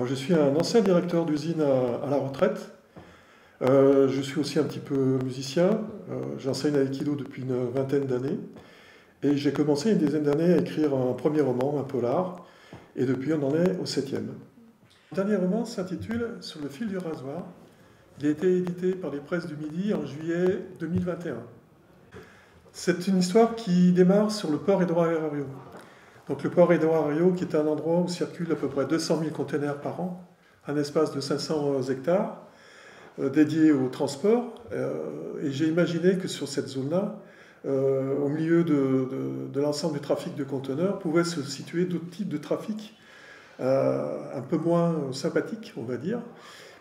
Alors, je suis un ancien directeur d'usine à la retraite. Je suis aussi un petit peu musicien. J'enseigne l'aïkido depuis une vingtaine d'années. Et j'ai commencé une dizaine d'années à écrire un premier roman, un polar. Et depuis, on en est au 7e. Le dernier roman s'intitule Sur le fil du rasoir. Il a été édité par les Presses du Midi en juillet 2021. C'est une histoire qui démarre sur le port Édouard Herriot. Donc le port Édouard Herriot, qui est un endroit où circulent à peu près 200 000 containers par an, un espace de 500 hectares dédié au transport. Et j'ai imaginé que sur cette zone-là, au milieu de l'ensemble du trafic de conteneurs, pouvaient se situer d'autres types de trafic un peu moins sympathiques, on va dire,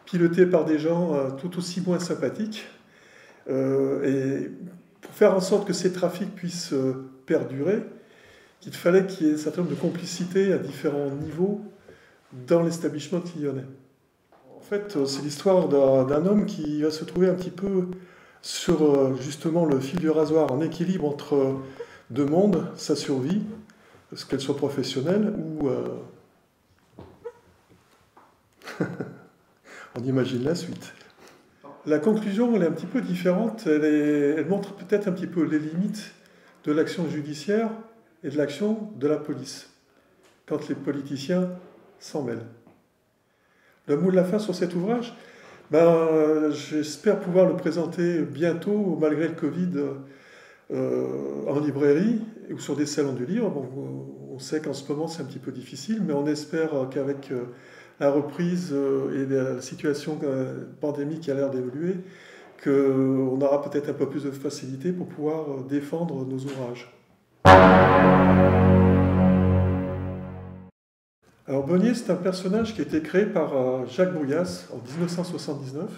pilotés par des gens tout aussi moins sympathiques. Et pour faire en sorte que ces trafics puissent perdurer, qu'il fallait qu'il y ait un certain nombre de complicités à différents niveaux dans l'establishment lyonnais. En fait, c'est l'histoire d'un homme qui va se trouver un petit peu sur justement le fil du rasoir, en équilibre entre deux mondes, sa survie, qu'elle soit professionnelle ou... on imagine la suite. La conclusion, elle est un petit peu différente. Elle montre peut-être un petit peu les limites de l'action judiciaire et de l'action de la police, quand les politiciens s'en mêlent. Le mot de la fin sur cet ouvrage, j'espère pouvoir le présenter bientôt, malgré le Covid, en librairie ou sur des salons du livre. Bon, on sait qu'en ce moment c'est un petit peu difficile, mais on espère qu'avec la reprise et la situation pandémique qui a l'air d'évoluer, qu'on aura peut-être un peu plus de facilité pour pouvoir défendre nos ouvrages. Alors Bonnier, c'est un personnage qui a été créé par Jacques Brouillas en 1979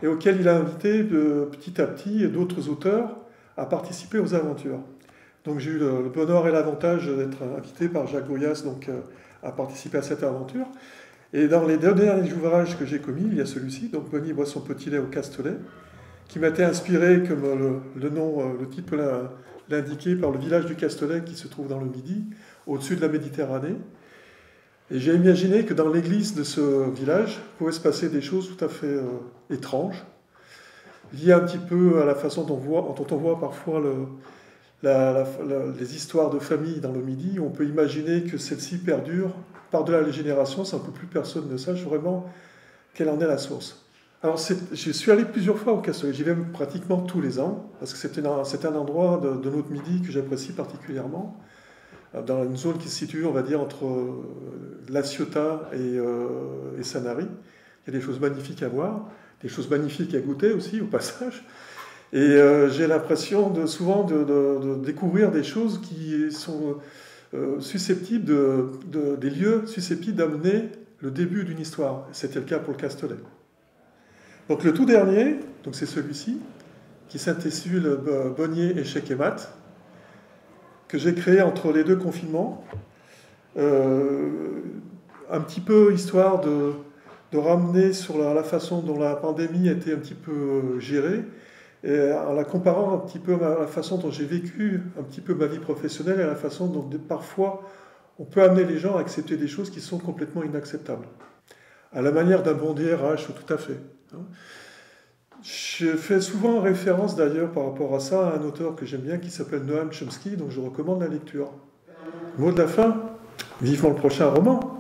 et auquel il a invité petit à petit d'autres auteurs à participer aux aventures. Donc j'ai eu le bonheur et l'avantage d'être invité par Jacques Brouillas à participer à cette aventure. Et dans les deux derniers ouvrages que j'ai commis, il y a celui-ci, donc Bonnier boit son petit lait au castelet, qui m'a été inspiré, comme le titre l'indiquait, par le village du Castelet qui se trouve dans le Midi, au-dessus de la Méditerranée. Et j'ai imaginé que dans l'église de ce village pouvaient se passer des choses tout à fait étranges, liées un petit peu à la façon dont on voit parfois les histoires de famille dans le Midi. On peut imaginer que celle-ci perdure par-delà les générations sans que plus personne ne sache vraiment quelle en est la source. Alors je suis allé plusieurs fois au Castelet, j'y vais pratiquement tous les ans, parce que c'est un endroit de notre Midi que j'apprécie particulièrement, dans une zone qui se situe, on va dire, entre La Ciotat et Sanary. Il y a des choses magnifiques à voir, des choses magnifiques à goûter aussi, au passage. Et j'ai l'impression souvent de découvrir des choses qui sont susceptibles des lieux susceptibles d'amener le début d'une histoire. C'était le cas pour le Castelet. Donc le tout dernier, c'est celui-ci, qui s'intitule Bonnier, échec et maths, que j'ai créé entre les deux confinements, un petit peu histoire de ramener sur la façon dont la pandémie a été un petit peu gérée, et en la comparant un petit peu à la façon dont j'ai vécu un petit peu ma vie professionnelle et à la façon dont parfois on peut amener les gens à accepter des choses qui sont complètement inacceptables. À la manière d'un bon DRH, tout à fait. Je fais souvent référence d'ailleurs par rapport à ça à un auteur que j'aime bien qui s'appelle Noam Chomsky, donc je recommande la lecture. Mot de la fin, vivement le prochain roman.